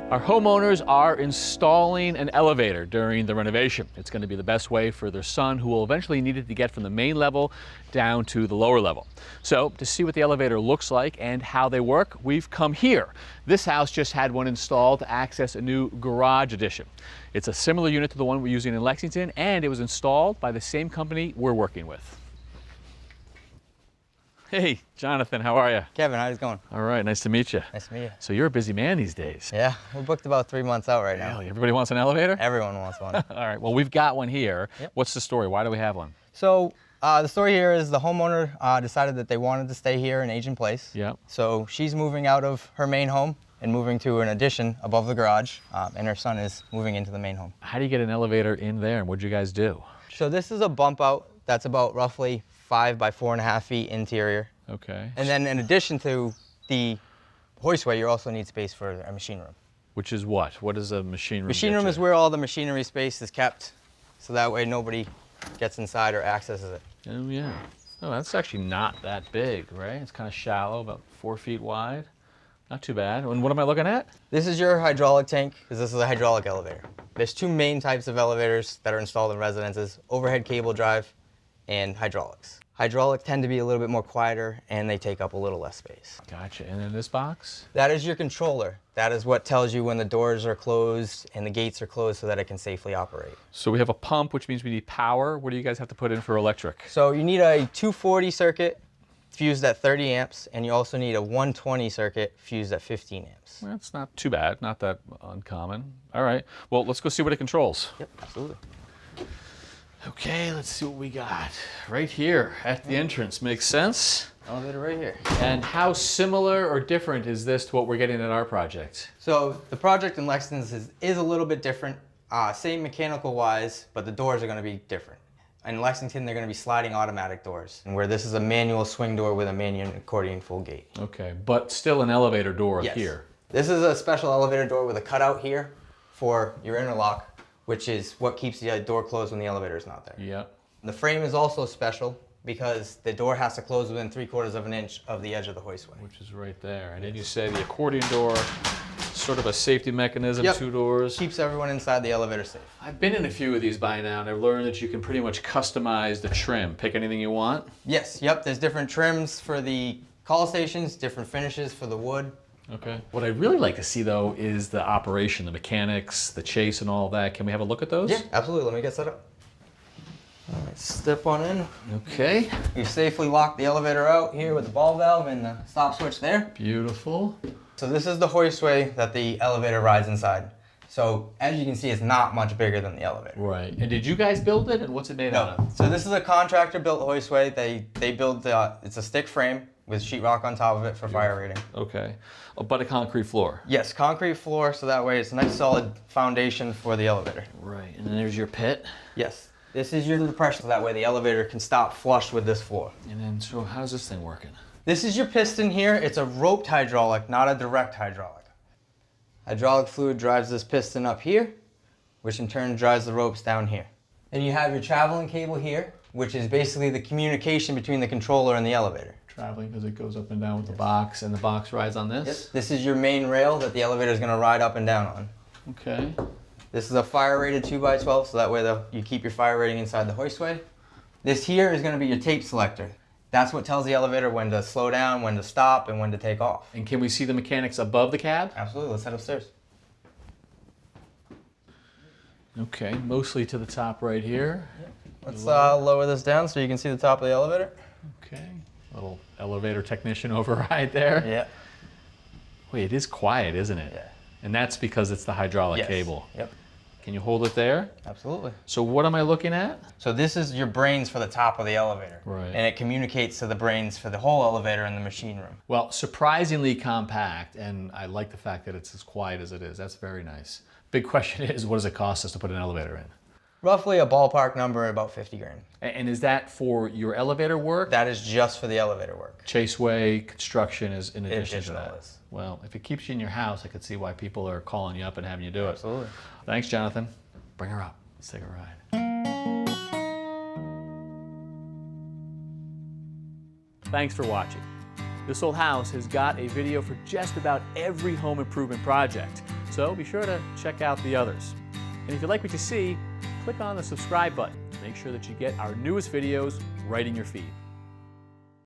Our homeowners are installing an elevator during the renovation. It's going to be the best way for their son, who will eventually need it to get from the main level down to the lower level. So to see what the elevator looks like and how they work, we've come here. This house just had one installed to access a new garage addition. It's a similar unit to the one we're using in Lexington, and it was installed by the same company we're working with. Hey, Jonathan, how are you? Kevin, how's it going? All right, nice to meet you. Nice to meet you. So you're a busy man these days. Yeah, we're booked about 3 months out right now. Really? Everybody wants an elevator? Everyone wants one. All right, well, we've got one here. Yep. What's the story? Why do we have one? So the story here is the homeowner decided that they wanted to stay here and age in place. Yep. So she's moving out of her main home and moving to an addition above the garage, and her son is moving into the main home. How do you get an elevator in there, and what'd you guys do? So this is a bump out that's about roughly 5 by 4.5 feet interior. Okay. And then in addition to the hoistway, you also need space for a machine room. Which is what? What is a machine room? Machine room is where all the machinery space is kept, so that way nobody gets inside or accesses it. Oh, yeah. Oh, that's actually not that big, right? It's kind of shallow, about 4 feet wide. Not too bad. And what am I looking at? This is your hydraulic tank, because this is a hydraulic elevator. There's two main types of elevators that are installed in residences: overhead cable drive and hydraulics. Hydraulics tend to be a little bit more quieter, and they take up a little less space. Gotcha. And in this box? That is your controller. That is what tells you when the doors are closed and the gates are closed so that it can safely operate. So we have a pump, which means we need power. What do you guys have to put in for electric? So you need a 240 circuit fused at 30 amps, and you also need a 120 circuit fused at 15 amps. Well, that's not too bad. Not that uncommon. All right. Well, let's go see what it controls. Yep, absolutely. Okay, let's see what we got. Right here at the entrance. Makes sense? Elevator right here. And how similar or different is this to what we're getting at our project? So the project in Lexington is a little bit different, same mechanical wise, but the doors are going to be different. In Lexington, they're going to be sliding automatic doors, and where this is a manual swing door with a manual accordion full gate. Okay, but still an elevator door Yes. here. This is a special elevator door with a cutout here for your interlock, which is what keeps the door closed when the elevator is not there. Yep. The frame is also special because the door has to close within 3/4 of an inch of the edge of the hoistway. Which is right there. And then you say the accordion door, sort of a safety mechanism, Yep. 2 doors. Keeps everyone inside the elevator safe. I've been in a few of these by now, and I've learned that you can pretty much customize the trim. Pick anything you want. Yes, yep, there's different trims for the call stations, different finishes for the wood. Okay. What I'd really like to see, though, is the operation, the mechanics, the chase, and all that. Can we have a look at those? Yeah, absolutely. Let me get set up. All right, step on in. Okay. We've safely locked the elevator out here with the ball valve and the stop switch there. Beautiful. So this is the hoistway that the elevator rides inside. So as you can see, it's not much bigger than the elevator. Right. And did you guys build it, and what's it made out No. of? So this is a contractor built hoistway. They build it's a stick frame with sheetrock on top of it for fire rating. Okay. But a concrete floor. Yes, concrete floor, so that way it's a nice solid foundation for the elevator. Right. And then there's your pit. Yes. This is your depression, so that way the elevator can stop flush with this floor. And then, so how's this thing working? This is your piston here. It's a roped hydraulic, not a direct hydraulic. Hydraulic fluid drives this piston up here, which in turn drives the ropes down here. Then you have your traveling cable here, which is basically the communication between the controller and the elevator. Traveling because it goes up and down with the box, and the box rides on this? Yep. This is your main rail that the elevator is going to ride up and down on. Okay. This is a fire rated 2x12, so that way you keep your fire rating inside the hoistway. This here is going to be your tape selector. That's what tells the elevator when to slow down, when to stop, and when to take off. And can we see the mechanics above the cab? Absolutely. Let's head upstairs. Okay, mostly to the top right here. Let's lower this down so you can see the top of the elevator. Okay, little elevator technician override there. Yeah. Wait, it is quiet, isn't it? Yeah. And that's because it's the hydraulic Yes. cable. Yep. Can you hold it there? Absolutely. So what am I looking at? So this is your brains for the top of the elevator. Right. And it communicates to the brains for the whole elevator in the machine room. Well, surprisingly compact, and I like the fact that it's as quiet as it is. That's very nice. Big question is, what does it cost us to put an elevator in? Roughly a ballpark number, about 50 grand. And is that for your elevator work? That is just for the elevator work. Chaseway construction is in addition to Additional that. is. Well, if it keeps you in your house, I could see why people are calling you up and having you do it. Absolutely. Thanks, Jonathan. Bring her up. Let's take a ride. Thanks for watching. This Old House has got a video for just about every home improvement project. So be sure to check out the others. And if you like what you see, click on the subscribe button to make sure that you get our newest videos right in your feed.